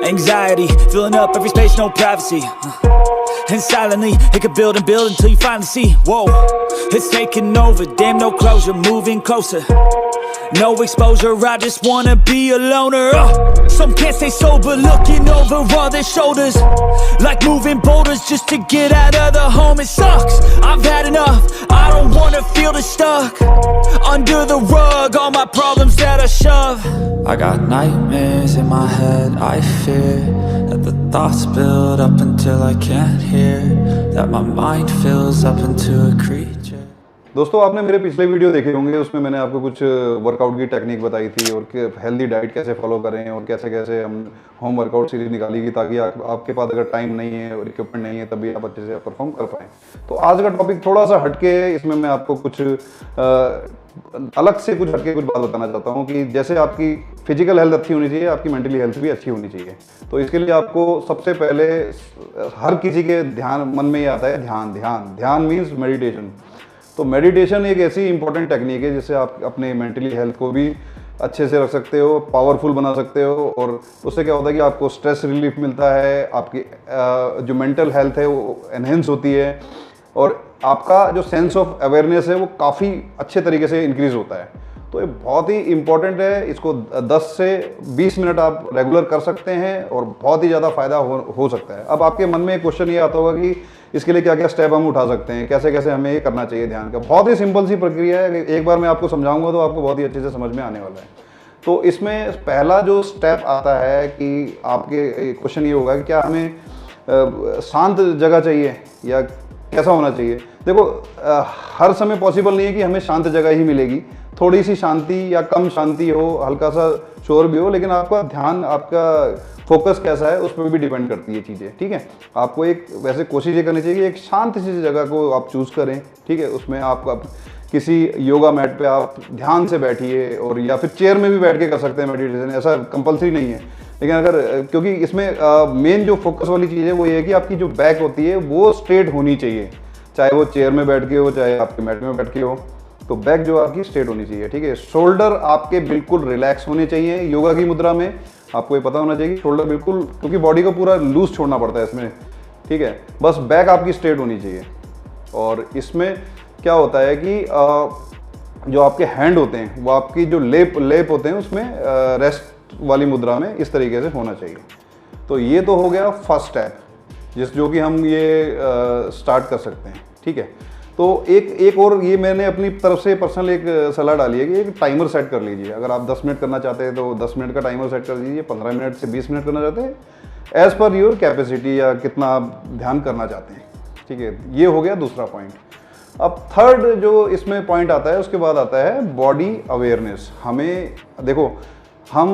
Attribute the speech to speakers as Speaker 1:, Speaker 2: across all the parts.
Speaker 1: Anxiety, filling up every space, no privacy. And silently, it could build and build until you finally see. Whoa, it's taking over, damn no closure, moving closer. No exposure, I just wanna be a loner. Some can't stay sober, looking over all their shoulders, like moving boulders just to get out of the home. It sucks, I've had enough, I don't wanna feel the stuck under the rug, all my problems that I shove. I got nightmares in my head, I fear that the thoughts build up until I can't hear, that my mind fills up into a creature.
Speaker 2: दोस्तों, आपने मेरे पिछले video देखे होंगे, उसमें मैंने आपको कुछ वर्कआउट की टेक्निक बताई थी और हेल्दी डाइट कैसे फॉलो करें और कैसे कैसे हम होम वर्कआउट सीरीज निकाली की, ताकि आपके पास अगर टाइम नहीं है और इक्विपमेंट नहीं है तभी आप अच्छे से परफॉर्म कर पाएँ। तो आज का टॉपिक थोड़ा सा हटके है, इसमें मैं आपको कुछ अलग से कुछ हटके कुछ बात बताना चाहता हूँ कि जैसे आपकी फिजिकल हेल्थ अच्छी होनी चाहिए, आपकी मेंटली हेल्थ भी अच्छी होनी चाहिए। तो इसके लिए आपको सबसे पहले हर किसी के मन में ये आता है ध्यान। ध्यान ध्यान मीन्स मेडिटेशन। तो मेडिटेशन एक ऐसी इंपॉर्टेंट टेक्निक है जिससे आप अपने मेंटली हेल्थ को भी अच्छे से रख सकते हो, पावरफुल बना सकते हो, और उससे क्या होता है कि आपको स्ट्रेस रिलीफ मिलता है, आपकी जो मेंटल हेल्थ है वो एनहेंस होती है, और आपका जो सेंस ऑफ अवेयरनेस है वो काफ़ी अच्छे तरीके से इंक्रीज़ होता है। तो ये बहुत ही इंपॉर्टेंट है, इसको 10 से 20 मिनट आप रेगुलर कर सकते हैं और बहुत ही ज़्यादा फ़ायदा हो सकता है। अब आपके मन में एक क्वेश्चन ये आता होगा कि इसके लिए क्या क्या स्टेप हम उठा सकते हैं, कैसे कैसे हमें ये करना चाहिए ध्यान का। बहुत ही सिंपल सी प्रक्रिया है, एक बार मैं आपको समझाऊंगा तो आपको बहुत ही अच्छे से समझ में आने वाला है। तो इसमें पहला जो स्टेप आता है कि आपके क्वेश्चन ये होगा कि क्या हमें शांत जगह चाहिए या कैसा होना चाहिए। देखो, हर समय पॉसिबल नहीं है कि हमें शांत जगह ही मिलेगी, थोड़ी सी शांति या कम शांति हो, हल्का सा शोर भी हो, लेकिन आपका ध्यान, आपका फोकस कैसा है उस पर भी डिपेंड करती है चीज़ें। ठीक है, आपको एक वैसे कोशिश ये करनी चाहिए कि एक शांत सी जगह को आप चूज़ करें। ठीक है, उसमें आप किसी योगा मैट पे आप ध्यान से बैठिए, और या फिर चेयर में भी बैठ के कर सकते हैं मेडिटेशन, ऐसा कंपलसरी नहीं है। लेकिन अगर, क्योंकि इसमें मेन जो फोकस वाली चीज़ है वो ये है कि आपकी जो बैक होती है वो स्ट्रेट होनी चाहिए, चाहे वो चेयर में बैठ के हो चाहे आपके मैट में बैठ के हो। तो बैक जो आपकी स्ट्रेट होनी चाहिए। ठीक है, शोल्डर आपके बिल्कुल रिलैक्स होने चाहिए। योगा की मुद्रा में आपको ये पता होना चाहिए कि शोल्डर बिल्कुल, क्योंकि बॉडी को पूरा लूज छोड़ना पड़ता है इसमें। ठीक है, बस बैक आपकी स्ट्रेट होनी चाहिए। और इसमें क्या होता है कि जो आपके हैंड होते हैं वो आपकी जो लेप होते हैं उसमें रेस्ट वाली मुद्रा में इस तरीके से होना चाहिए। तो ये तो हो गया फर्स्ट स्टेप, जो कि हम ये स्टार्ट कर सकते हैं। ठीक है, तो एक और ये मैंने अपनी तरफ से पर्सनल एक सलाह डाली है कि एक टाइमर सेट कर लीजिए। अगर आप 10 मिनट करना चाहते हैं तो 10 मिनट का टाइमर सेट कर दीजिए, 15 मिनट से 20 मिनट करना चाहते हैं, एज पर योर कैपेसिटी या कितना आप ध्यान करना चाहते हैं। ठीक है, ये हो गया दूसरा पॉइंट। अब थर्ड जो इसमें पॉइंट आता है, उसके बाद आता है बॉडी अवेयरनेस। हमें देखो, हम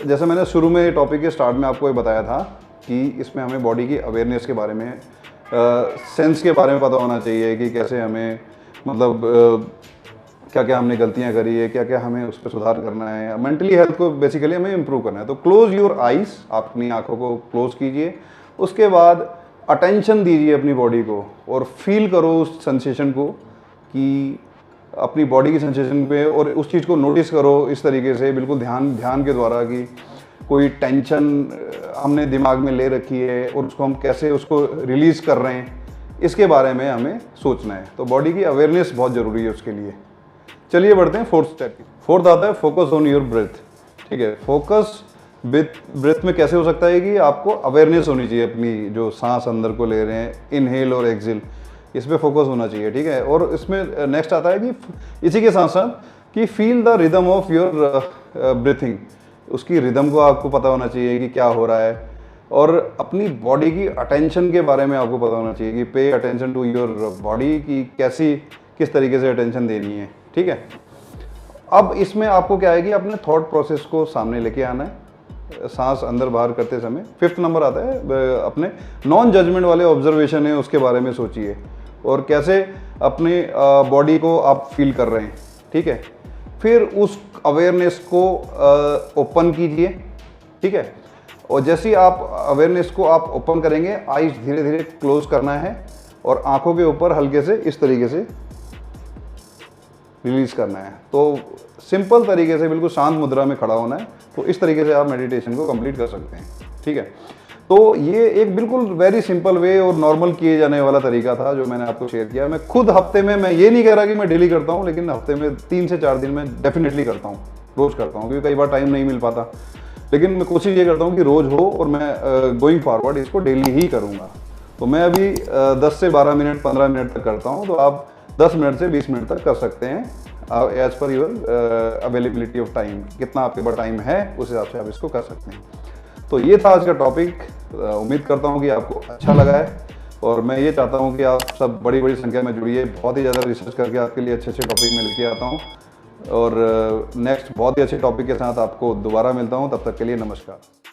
Speaker 2: जैसे मैंने शुरू में टॉपिक के स्टार्ट में आपको ये बताया था कि इसमें हमें बॉडी की अवेयरनेस के बारे में, सेंस के बारे में पता होना चाहिए कि कैसे हमें, मतलब क्या क्या हमने गलतियां करी है, क्या क्या हमें उस पर सुधार करना है। मेंटली हेल्थ को बेसिकली हमें इम्प्रूव करना है। तो क्लोज योर आइज़, आप अपनी आंखों को क्लोज कीजिए, उसके बाद अटेंशन दीजिए अपनी बॉडी को और फील करो उस सेंसेशन को, कि अपनी बॉडी की सेंसेशन पे, और उस चीज़ को नोटिस करो इस तरीके से, बिल्कुल ध्यान के द्वारा, कि कोई टेंशन हमने दिमाग में ले रखी है और उसको हम कैसे उसको रिलीज़ कर रहे हैं, इसके बारे में हमें सोचना है। तो बॉडी की अवेयरनेस बहुत ज़रूरी है उसके लिए। चलिए बढ़ते हैं फोर्थ स्टेप। फोर्थ आता है फोकस ऑन योर ब्रेथ। ठीक है, फोकस ब्रेथ में कैसे हो सकता है कि आपको अवेयरनेस होनी चाहिए अपनी, जो सांस अंदर को ले रहे हैं, इनहेल और एक्सहेल, इस पर फोकस होना चाहिए। ठीक है, और इसमें नेक्स्ट आता है कि इसी के साथ साथ कि feel the rhythm of your breathing. उसकी रिदम को आपको पता होना चाहिए कि क्या हो रहा है, और अपनी बॉडी की अटेंशन के बारे में आपको पता होना चाहिए कि pay attention to your body, की किस तरीके से अटेंशन देनी है। ठीक है, अब इसमें आपको क्या है कि अपने थॉट प्रोसेस को सामने लेके आना है, सांस अंदर बाहर करते समय। फिफ्थ नंबर आता है अपने नॉन जजमेंट वाले ऑब्जर्वेशन है उसके बारे में सोचिए, और कैसे अपने बॉडी को आप फील कर रहे हैं। ठीक है, फिर उस अवेयरनेस को ओपन कीजिए। ठीक है, और जैसे ही आप अवेयरनेस को आप ओपन करेंगे, आईज धीरे धीरे क्लोज करना है और आंखों के ऊपर हल्के से इस तरीके से रिलीज करना है। तो सिंपल तरीके से बिल्कुल शांत मुद्रा में खड़ा होना है। तो इस तरीके से आप मेडिटेशन को कंप्लीट कर सकते हैं। ठीक है। तो ये एक बिल्कुल वेरी सिंपल वे और नॉर्मल किए जाने वाला तरीका था जो मैंने आपको शेयर किया। मैं खुद हफ्ते में, मैं ये नहीं कह रहा कि मैं डेली करता हूँ, लेकिन हफ्ते में 3 से 4 दिन में डेफिनेटली करता हूँ, रोज करता हूँ, क्योंकि कई बार टाइम नहीं मिल पाता। लेकिन मैं कोशिश ये करता हूँ कि रोज हो और मैं गोइंग फॉरवर्ड इसको डेली ही करूँगा। तो मैं अभी 10 से 12 मिनट 15 मिनट तक करता हूँ, तो आप 10 मिनट से 20 मिनट तक कर सकते हैं as per your availability of time. कितना आपके पास टाइम है उस हिसाब से आप इसको कर सकते हैं। तो ये था आज का टॉपिक। उम्मीद करता हूँ कि आपको अच्छा लगा है, और मैं ये चाहता हूँ कि आप सब बड़ी बड़ी संख्या में जुड़िए। बहुत ही ज़्यादा रिसर्च करके आपके लिए अच्छे अच्छे टॉपिक में लेके आता हूँ, और नेक्स्ट बहुत ही अच्छे टॉपिक के साथ आपको दोबारा मिलता हूँ। तब तक के लिए नमस्कार।